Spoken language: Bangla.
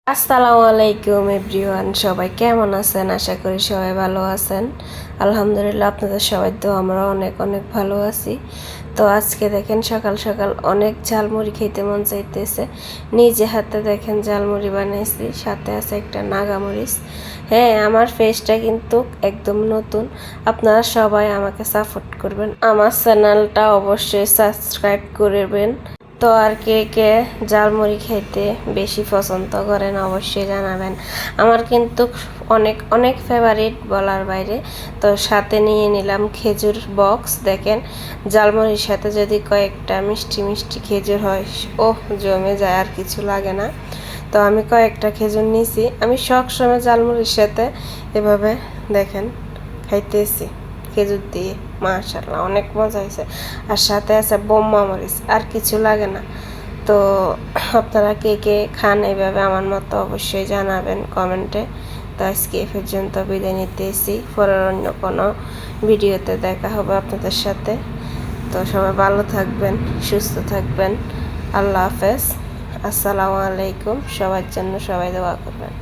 আসসালামু আলাইকুম এভরিওয়ান, সবাই কেমন আছেন? আশা করি সবাই ভালো আছেন। আলহামদুলিল্লাহ, আপনাদের সবাই তো আমরা অনেক অনেক ভালো আছি। তো আজকে দেখেন সকাল সকাল অনেক ঝালমুড়ি খেতে মন চাইতেছে। নিজে হাতে দেখেন ঝালমুড়ি বানাইছি, সাথে আছে একটা নাগামরিচ। হ্যাঁ, আমার ফেসটা কিন্তু একদম নতুন। আপনারা সবাই আমাকে সাপোর্ট করবেন, আমার চ্যানেলটা অবশ্যই সাবস্ক্রাইব করবেন। তো আর কে কে ঝালমুড়ি খেতে বেশি পছন্দ করেন অবশ্যই জানাবেন। আমার কিন্তু অনেক অনেক ফেভারিট বলার বাইরে। তো সাথে নিয়ে নিলাম খেজুর বক্স। দেখেন ঝালমুড়ির সাথে যদি কয়েকটা মিষ্টি মিষ্টি খেজুর হয়, ওহ জমে যায়, আর কিছু লাগে না। তো আমি কয়েকটা খেজুর নিয়েছি। আমি সবসময় ঝালমুড়ির সাথে এভাবে দেখেন খাইতেছি খেজুর দিয়ে। মাশাআল্লাহ, অনেক মজা হয়েছে। আর সাথে আছে বোম্বা মরিচ, আর কিছু লাগে না। তো আপনারা কে কে খান এভাবে আমার মতো অবশ্যই জানাবেন কমেন্টে। তো আজকে এ পর্যন্ত বিদায় নিতেছি, পরের অন্য কোনো ভিডিওতে দেখা হবে আপনাদের সাথে। তো সবাই ভালো থাকবেন, সুস্থ থাকবেন। আল্লাহ হাফেজ, আসসালামু আলাইকুম। সবার জন্য সবাই দোয়া করবেন।